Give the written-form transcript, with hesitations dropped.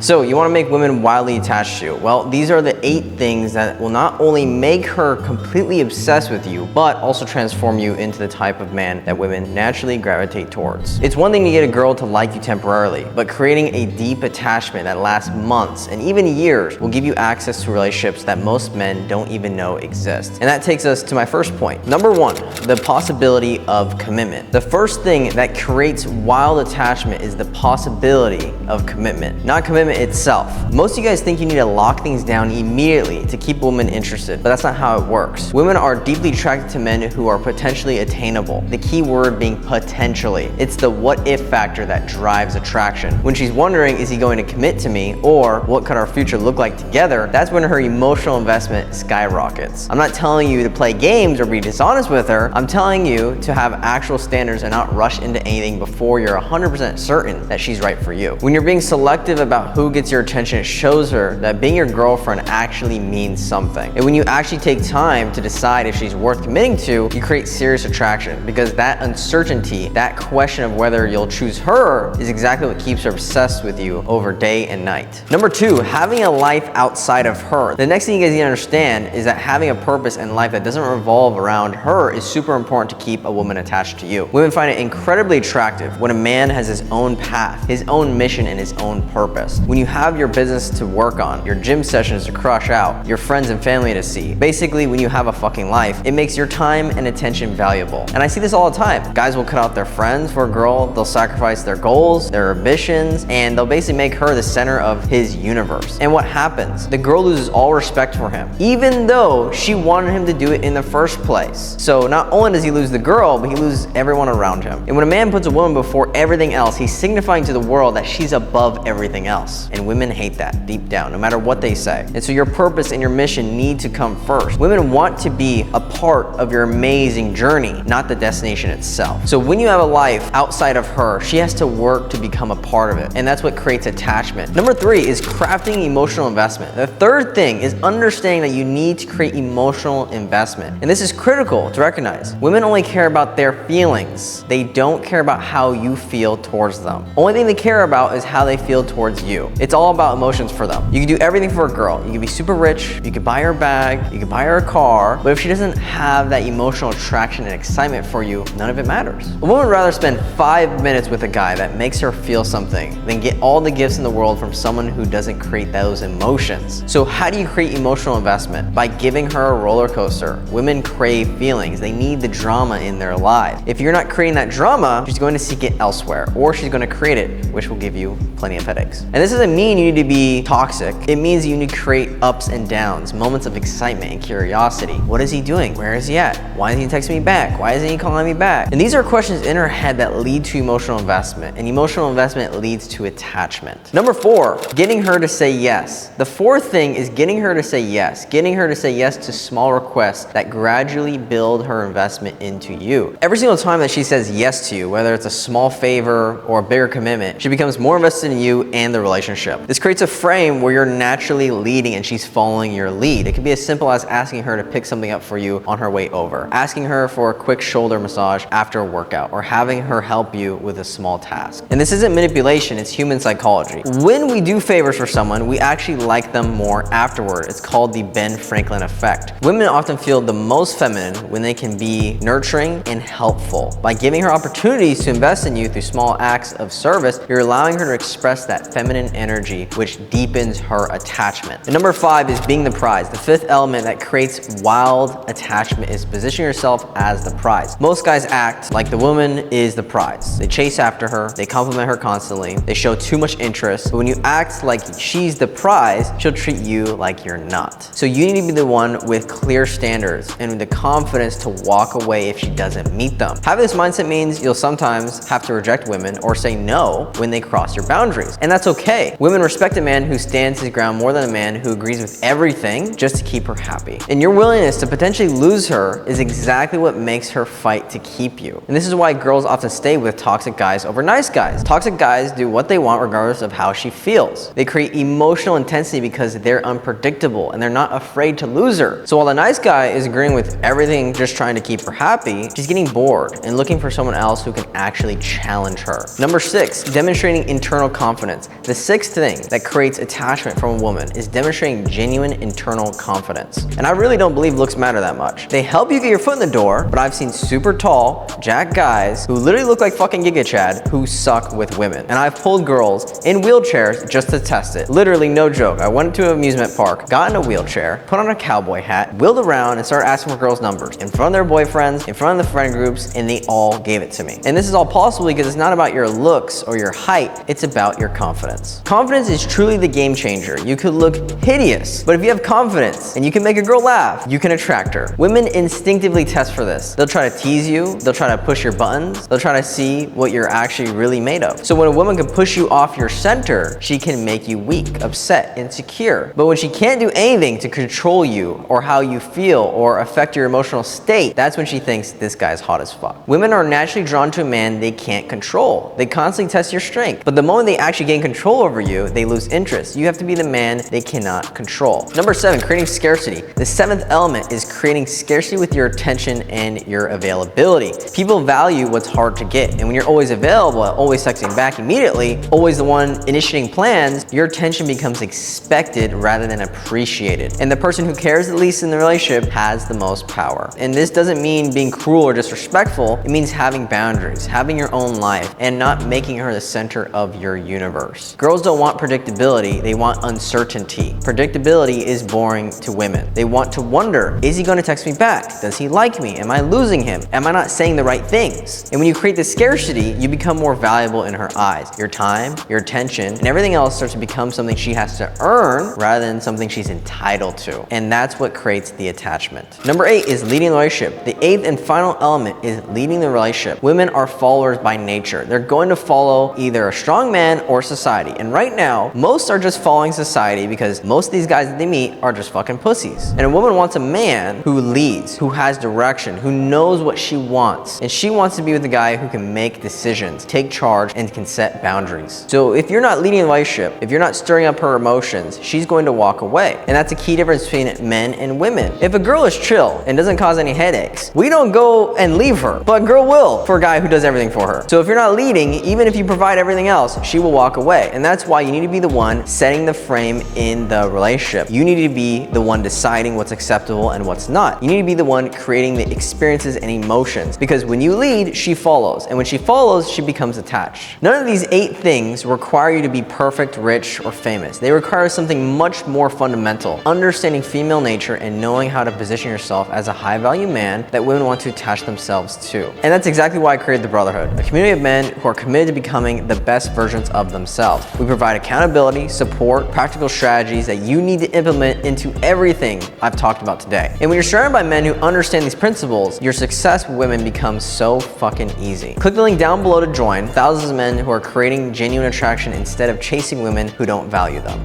So you want to make women wildly attached to you? Well, these are the 8 things that will not only make her completely obsessed with you, but also transform you into the type of man that women naturally gravitate towards. It's one thing to get a girl to like you temporarily, but creating a deep attachment that lasts months and even years will give you access to relationships that most men don't even know exist. And that takes us to my first point. Number 1, the possibility of commitment. The first thing that creates wild attachment is the possibility of commitment, not commitment itself. Most of you guys think you need to lock things down immediately to keep women interested, but that's not how it works. Women are deeply attracted to men who are potentially attainable. The key word being potentially. It's the what if factor that drives attraction. When she's wondering, is he going to commit to me, or what could our future look like together, that's when her emotional investment skyrockets. I'm not telling you to play games or be dishonest with her. I'm telling you to have actual standards and not rush into anything before you're 100% certain that she's right for you. When you're being selective about who gets your attention, it shows her that being your girlfriend actually means something. And when you actually take time to decide if she's worth committing to, you create serious attraction, because that uncertainty, that question of whether you'll choose her, is exactly what keeps her obsessed with you over day and night. Number 2, having a life outside of her. The next thing you guys need to understand is that having a purpose in life that doesn't revolve around her is super important to keep a woman attached to you. Women find it incredibly attractive when a man has his own path, his own mission, and his own purpose. When you have your business to work on, your gym sessions to crush out, your friends and family to see. Basically, when you have a fucking life, it makes your time and attention valuable. And I see this all the time. Guys will cut out their friends for a girl, they'll sacrifice their goals, their ambitions, and they'll basically make her the center of his universe. And what happens? The girl loses all respect for him, even though she wanted him to do it in the first place. So not only does he lose the girl, but he loses everyone around him. And when a man puts a woman before everything else, he's signifying to the world that she's above everything else. And women hate that deep down, no matter what they say. And so your purpose and your mission need to come first. Women want to be a part of your amazing journey, not the destination itself. So when you have a life outside of her, she has to work to become a part of it. And that's what creates attachment. Number 3 is crafting emotional investment. The third thing is understanding that you need to create emotional investment. And this is critical to recognize. Women only care about their feelings. They don't care about how you feel towards them. Only thing they care about is how they feel towards you. It's all about emotions for them. You can do everything for a girl. You can be super rich, you can buy her a bag, you can buy her a car, but if she doesn't have that emotional attraction and excitement for you, none of it matters. A woman would rather spend 5 minutes with a guy that makes her feel something than get all the gifts in the world from someone who doesn't create those emotions. So how do you create emotional investment? By giving her a roller coaster. Women crave feelings. They need the drama in their lives. If you're not creating that drama, she's going to seek it elsewhere, or she's going to create it, which will give you plenty of headaches. And this doesn't mean you need to be toxic. It means you need to create ups and downs, moments of excitement and curiosity. What is he doing? Where is he at? Why isn't he texting me back? Why isn't he calling me back? And these are questions in her head that lead to emotional investment, and emotional investment leads to attachment. Number 4, getting her to say yes. The fourth thing is getting her to say yes. Getting her to say yes to small requests that gradually build her investment into you. Every single time that she says yes to you, whether it's a small favor or a bigger commitment, she becomes more invested in you and the relationship. This creates a frame where you're naturally leading and she's following your lead. It can be as simple as asking her to pick something up for you on her way over, asking her for a quick shoulder massage after a workout, or having her help you with a small task. And this isn't manipulation, it's human psychology. When we do favors for someone, we actually like them more afterward. It's called the Ben Franklin effect. Women often feel the most feminine when they can be nurturing and helpful. By giving her opportunities to invest in you through small acts of service, you're allowing her to express that feminine energy, which deepens her attachment. And number 5 is being the prize. The fifth element that creates wild attachment is positioning yourself as the prize. Most guys act like the woman is the prize. They chase after her, they compliment her constantly, they show too much interest, but when you act like she's the prize, she'll treat you like you're not. So you need to be the one with clear standards and with the confidence to walk away if she doesn't meet them. Having this mindset means you'll sometimes have to reject women or say no when they cross your boundaries. And that's okay. Women respect a man who stands his ground more than a man who agrees with everything just to keep her happy. And your willingness to potentially lose her is exactly what makes her fight to keep you. And this is why girls often stay with toxic guys over nice guys. Toxic guys do what they want regardless of how she feels. They create emotional intensity because they're unpredictable and they're not afraid to lose her. So while the nice guy is agreeing with everything just trying to keep her happy, she's getting bored and looking for someone else who can actually challenge her. Number 6, demonstrating internal confidence. The sixth thing that creates attachment from a woman is demonstrating genuine internal confidence. And I really don't believe looks matter that much. They help you get your foot in the door, but I've seen super tall, jacked guys who literally look like fucking Giga Chad who suck with women. And I've pulled girls in wheelchairs just to test it. Literally, no joke. I went to an amusement park, got in a wheelchair, put on a cowboy hat, wheeled around and started asking for girls' numbers in front of their boyfriends, in front of the friend groups, and they all gave it to me. And this is all possible because it's not about your looks or your height, it's about your confidence. Confidence is truly the game changer. You could look hideous, but if you have confidence and you can make a girl laugh, you can attract her. Women instinctively test for this. They'll try to tease you, they'll try to push your buttons, they'll try to see what you're actually really made of. So when a woman can push you off your center, she can make you weak, upset, insecure. But when she can't do anything to control you or how you feel or affect your emotional state, that's when she thinks this guy's hot as fuck. Women are naturally drawn to a man they can't control. They constantly test your strength, but the moment they actually gain control over you, they lose interest. You have to be the man they cannot control. Number 7, creating scarcity. The 7th element is creating scarcity with your attention and your availability. People value what's hard to get, and when you're always available, always texting back immediately, always the one initiating plans, your attention becomes expected rather than appreciated. And the person who cares the least in the relationship has the most power. And this doesn't mean being cruel or disrespectful. It means having boundaries, having your own life, and not making her the center of your universe. Girls don't want predictability, they want uncertainty. Predictability is boring to women. They want to wonder, is he gonna text me back? Does he like me? Am I losing him? Am I not saying the right things? And when you create this scarcity, you become more valuable in her eyes. Your time, your attention, and everything else starts to become something she has to earn rather than something she's entitled to. And that's what creates the attachment. Number 8 is leading the relationship. The 8th and final element is leading the relationship. Women are followers by nature. They're going to follow either a strong man or society. And right now, most are just following society because most of these guys that they meet are just fucking pussies. And a woman wants a man who leads, who has direction, who knows what she wants. And she wants to be with a guy who can make decisions, take charge, and can set boundaries. So if you're not leading the relationship, if you're not stirring up her emotions, she's going to walk away. And that's a key difference between men and women. If a girl is chill and doesn't cause any headaches, we don't go and leave her, but a girl will for a guy who does everything for her. So if you're not leading, even if you provide everything else, she will walk away. And that's why you need to be the one setting the frame in the relationship. You need to be the one deciding what's acceptable and what's not. You need to be the one creating the experiences and emotions, because when you lead, she follows. And when she follows, she becomes attached. None of these 8 things require you to be perfect, rich, or famous. They require something much more fundamental: understanding female nature and knowing how to position yourself as a high-value man that women want to attach themselves to. And that's exactly why I created the Brotherhood, a community of men who are committed to becoming the best versions of themselves. We provide accountability, support, practical strategies that you need to implement into everything I've talked about today. And when you're surrounded by men who understand these principles, your success with women becomes so fucking easy. Click the link down below to join thousands of men who are creating genuine attraction instead of chasing women who don't value them.